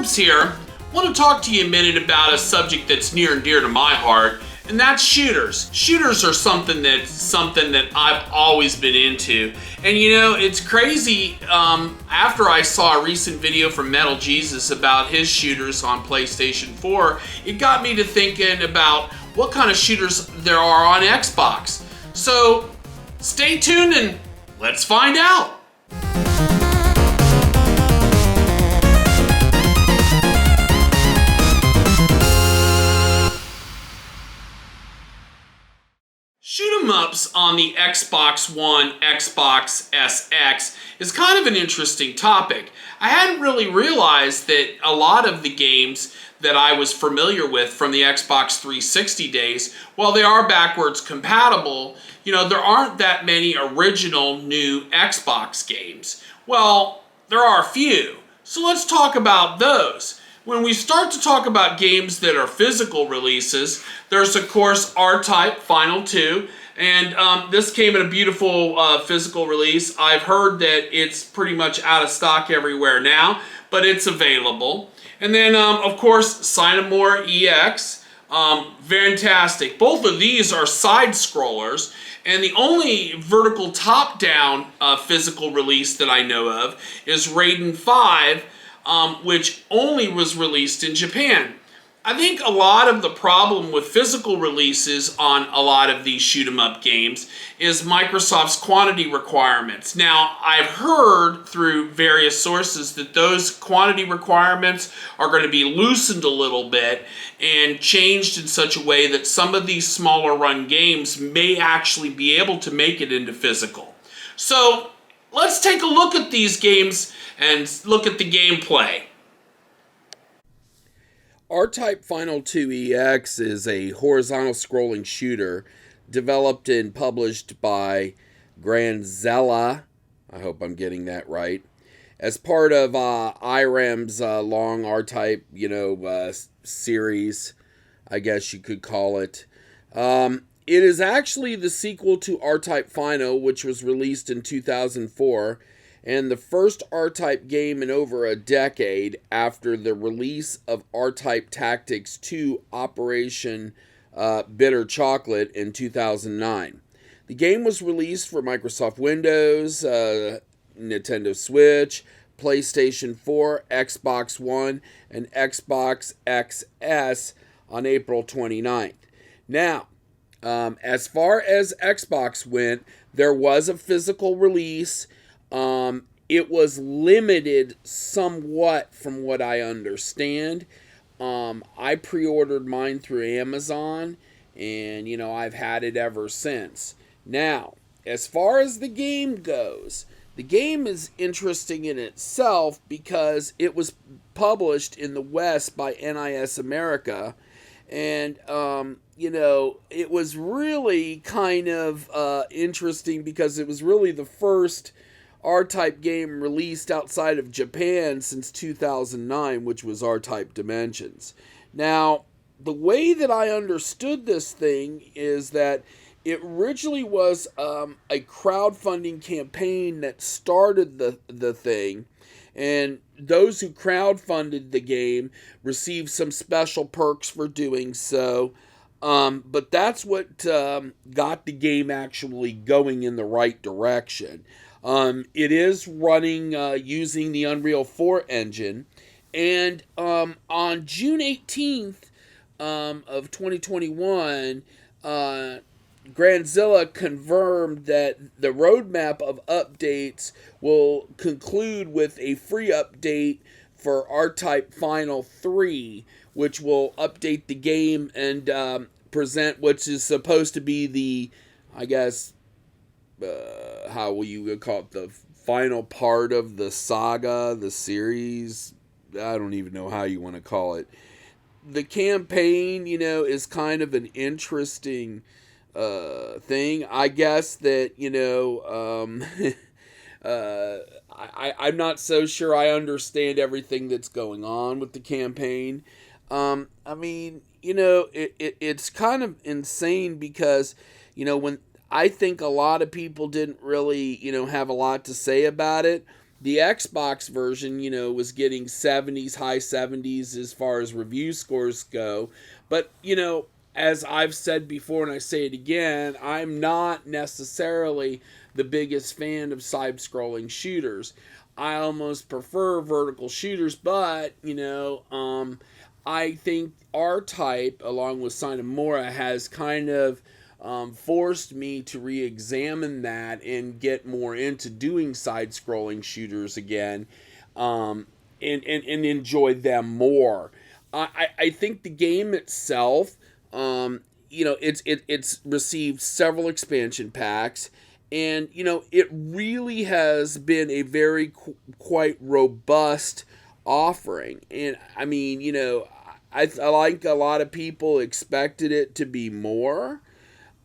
Marlbs here. I want to talk to you a minute about a subject that's near and dear to my heart, and that's shooters. Shooters are something that I've always been into. And you know, it's crazy, after I saw a recent video from Metal Jesus about his shooters on PlayStation 4, it got me to thinking about what kind of shooters there are on Xbox. So, stay tuned and let's find out. Shoot 'em ups on the Xbox One, Xbox SX is kind of an interesting topic. I hadn't really realized that a lot of the games that I was familiar with from the Xbox 360 days, while they are backwards compatible, you know, there aren't that many original new Xbox games. Well, there are a few. So let's talk about those. When we start to talk about games that are physical releases, there's of course R-Type Final 2, and this came in a beautiful physical release. I've heard that it's pretty much out of stock everywhere now, but it's available. And then of course Cyanomora Ex, fantastic. Both of these are side scrollers, and the only vertical top-down physical release that I know of is Raiden V, which only was released in Japan. I think a lot of the problem with physical releases on a lot of these shoot 'em up games is Microsoft's quantity requirements. Now, I've heard through various sources that those quantity requirements are going to be loosened a little bit and changed in such a way that some of these smaller run games may actually be able to make it into physical. So, let's take a look at these games and look at the gameplay. R-Type Final 2 EX is a horizontal scrolling shooter developed and published by Granzella, I hope I'm getting that right, as part of IRAM's long R-Type, series, I guess you could call it. It is actually the sequel to R-Type Final, which was released in 2004, and the first R-Type game in over a decade after the release of R-Type Tactics 2 Operation Bitter Chocolate in 2009. The game was released for Microsoft Windows, Nintendo Switch, PlayStation 4, Xbox One, and Xbox XS on April 29th. Now, as far as Xbox went, there was a physical release. It was limited somewhat from what I understand. I pre-ordered mine through Amazon, and, I've had it ever since. Now, as far as the game goes, the game is interesting in itself because it was published in the West by NIS America, and, it was really kind of interesting because it was really the first R-Type game released outside of Japan since 2009, which was R-Type Dimensions. Now, the way that I understood this thing is that it originally was a crowdfunding campaign that started the thing, and those who crowdfunded the game received some special perks for doing so. But that's what got the game actually going in the right direction. It is running using the Unreal 4 engine, and on June 18th of 2021, Granzilla confirmed that the roadmap of updates will conclude with a free update for R-Type Final 3, which will update the game and present what is supposed to be the, I guess, how will you call it, the final part of the saga, the series? I don't even know how you want to call it. The campaign, is kind of an interesting thing. I guess that, I'm not so sure I understand everything that's going on with the campaign. It's kind of insane because, when I think a lot of people didn't really, have a lot to say about it, The Xbox version, was getting 70s, high 70s as far as review scores go. But, as I've said before and I say it again, I'm not necessarily the biggest fan of side-scrolling shooters. I almost prefer vertical shooters, but, I think R-Type, along with Cyanomora, has kind of forced me to re-examine that and get more into doing side-scrolling shooters again, and enjoy them more. I think the game itself, it's received several expansion packs, and it really has been a very quite robust offering. And I mean, I like a lot of people expected it to be more.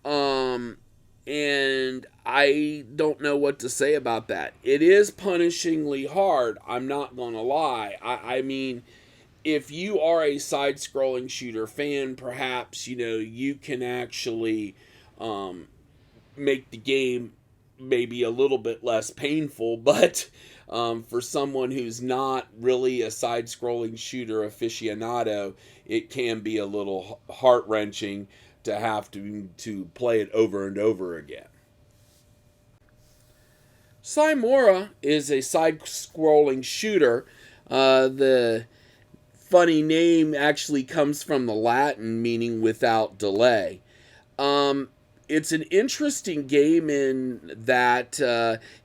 And I don't know what to say about that. It is punishingly hard. I'm not going to lie. I mean, if you are a side-scrolling shooter fan, perhaps, you can actually make the game maybe a little bit less painful. But for someone who's not really a side-scrolling shooter aficionado, it can be a little heart-wrenching to have to play it over and over again. SINE MORE is a side-scrolling shooter. The funny name actually comes from the Latin meaning without delay. It's an interesting game in that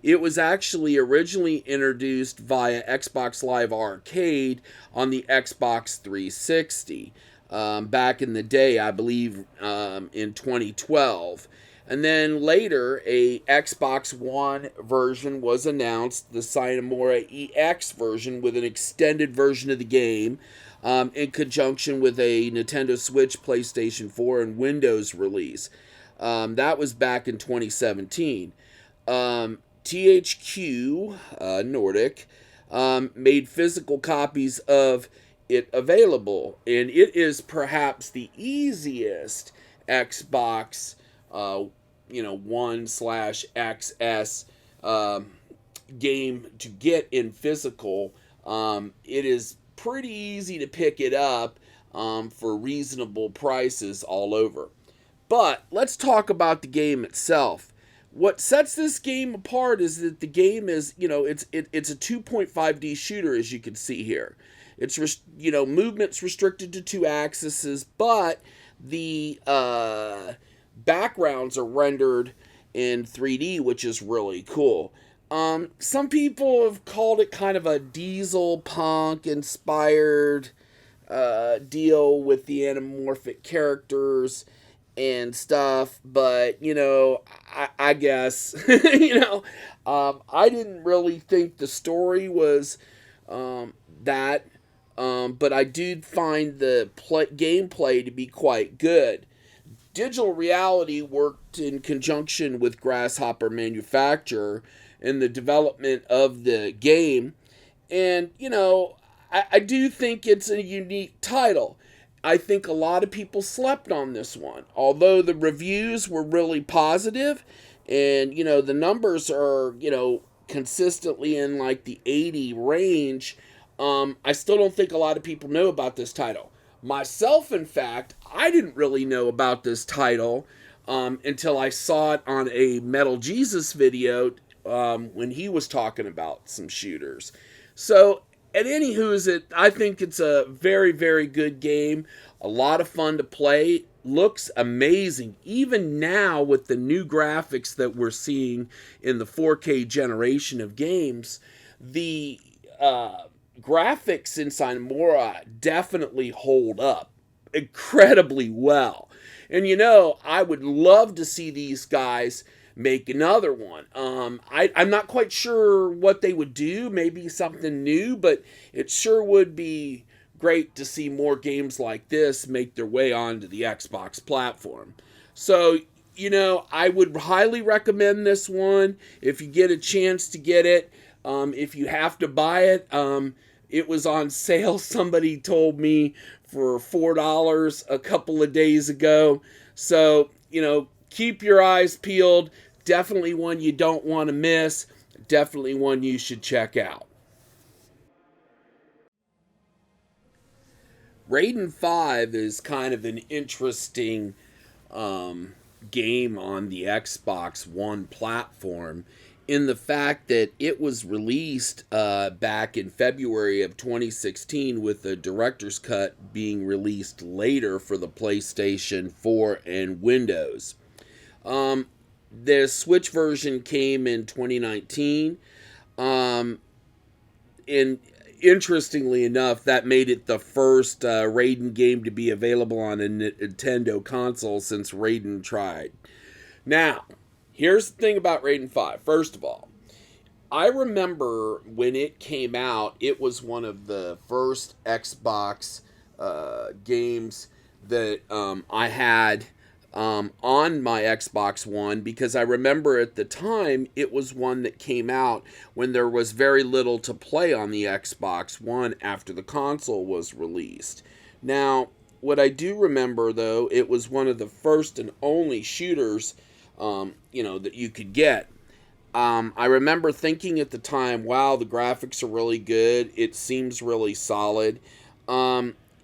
it was actually originally introduced via Xbox Live Arcade on the Xbox 360. Back in the day, I believe in 2012. And then later, a Xbox One version was announced, the Cyanomora Ex version, with an extended version of the game in conjunction with a Nintendo Switch, PlayStation 4, and Windows release. That was back in 2017. THQ Nordic made physical copies of it available, and it is perhaps the easiest Xbox 1/XS game to get in physical. It is pretty easy to pick it up for reasonable prices all over. But let's talk about the game itself. What sets this game apart is that the game is, it's a 2.5D shooter, as you can see here. It's, movement's restricted to 2 axes, but the backgrounds are rendered in 3D, which is really cool. Some people have called it kind of a diesel punk inspired deal with the anamorphic characters and stuff, but I guess I didn't really think the story was that, but I did find the gameplay to be quite good. Digital Reality worked in conjunction with Grasshopper Manufacturer in the development of the game, and I do think it's a unique title. I think a lot of people slept on this one. Although the reviews were really positive, and, the numbers are, consistently in like the 80 range, I still don't think a lot of people know about this title. Myself, in fact, I didn't really know about this title until I saw it on a Metal Jesus video when he was talking about some shooters. So, at anywho's, I think it's a very, very good game. A lot of fun to play. Looks amazing. Even now with the new graphics that we're seeing in the 4K generation of games, the graphics in Cyanomora definitely hold up incredibly well. And I would love to see these guys make another one. I'm not quite sure what they would do, maybe something new, but it sure would be great to see more games like this make their way onto the Xbox platform. So, I would highly recommend this one if you get a chance to get it. If you have to buy it, it was on sale, somebody told me, for $4 a couple of days ago. So, keep your eyes peeled. Definitely one you don't want to miss. definitely one you should check out. Raiden V is kind of an interesting game on the Xbox One platform in the fact that it was released back in February of 2016 with the director's cut being released later for the PlayStation 4 and Windows. The Switch version came in 2019. And interestingly enough, that made it the first Raiden game to be available on a Nintendo console since Raiden tried. Now, here's the thing about Raiden 5. First of all, I remember when it came out, it was one of the first Xbox games that I had on my Xbox One, because I remember at the time it was one that came out when there was very little to play on the Xbox One after the console was released. Now, what I do remember, though, it was one of the first and only shooters that you could get. I remember thinking at the time, wow, the graphics are really good. It seems really solid.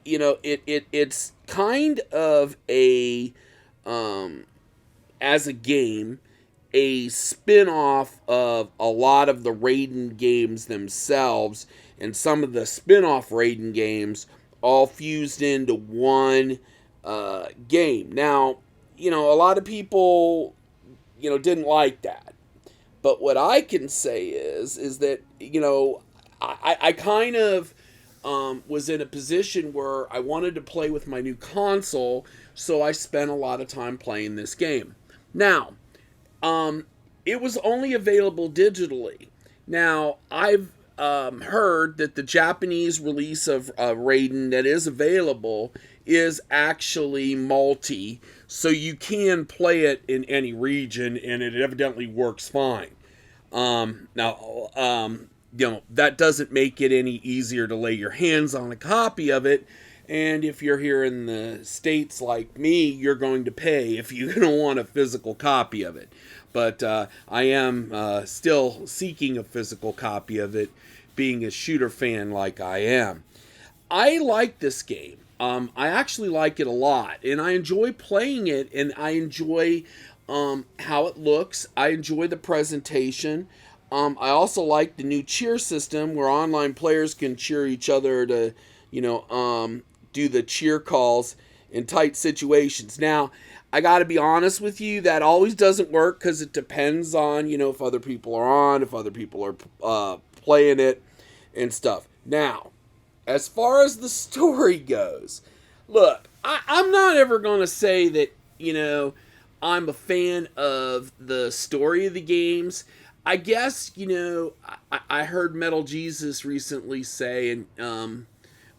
It's kind of a as a game, a spin-off of a lot of the Raiden games themselves, and some of the spin-off Raiden games all fused into one game. Now, a lot of people, didn't like that. But what I can say is that, I kind of was in a position where I wanted to play with my new console, so I spent a lot of time playing this game. Now, it was only available digitally. Now, I've heard that the Japanese release of Raiden that is available is actually multi, so you can play it in any region, and it evidently works fine. That doesn't make it any easier to lay your hands on a copy of it. And if you're here in the States like me, you're going to pay if you're going to want a physical copy of it. But I am still seeking a physical copy of it, being a shooter fan like I am. I like this game. I actually like it a lot. And I enjoy playing it, and I enjoy how it looks. I enjoy the presentation. I also like the new cheer system where online players can cheer each other to, do the cheer calls in tight situations. Now, I got to be honest with you, that always doesn't work because it depends on, if other people are on, if other people are playing it and stuff. Now, as far as the story goes, look, I'm not ever going to say that, I'm a fan of the story of the games. I guess, I heard Metal Jesus recently say, and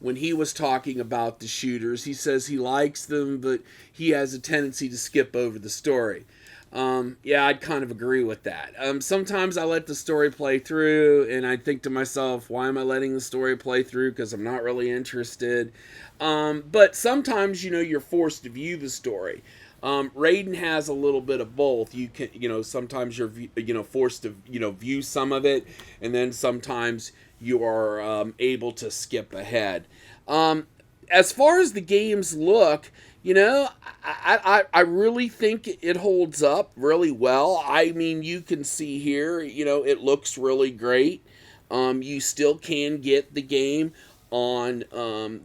when he was talking about the shooters, he says he likes them, but he has a tendency to skip over the story. Yeah, I'd kind of agree with that. Sometimes I let the story play through, and I think to myself, why am I letting the story play through? Because I'm not really interested. But sometimes, you're forced to view the story. Raiden has a little bit of both. You can, sometimes you're, forced to, view some of it, and then sometimes you are able to skip ahead. As far as the games look, I really think it holds up really well. I mean, you can see here, it looks really great. You still can get the game on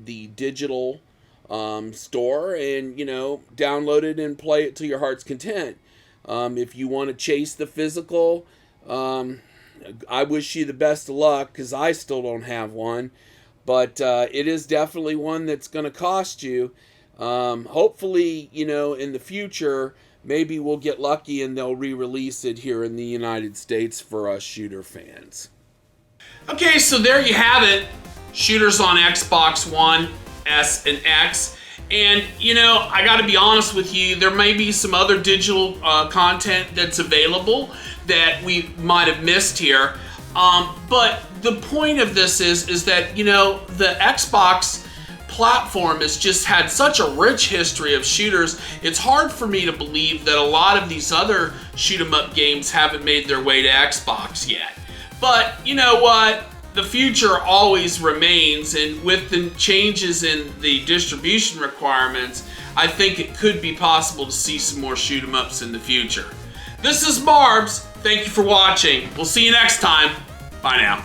the digital store and, download it and play it to your heart's content. If you want to chase the physical, I wish you the best of luck because I still don't have one. But it is definitely one that's going to cost you. Hopefully, in the future, maybe we'll get lucky and they'll re-release it here in the United States for us shooter fans. Okay, so there you have it. Shooters on Xbox One, S and X. And, I got to be honest with you, there may be some other digital content that's available that we might have missed here. But the point of this is that, the Xbox platform has just had such a rich history of shooters. It's hard for me to believe that a lot of these other shoot 'em up games haven't made their way to Xbox yet. But you know what? The future always remains, and with the changes in the distribution requirements, I think it could be possible to see some more shoot 'em ups in the future. This is Marlbs. Thank you for watching. We'll see you next time. Bye now.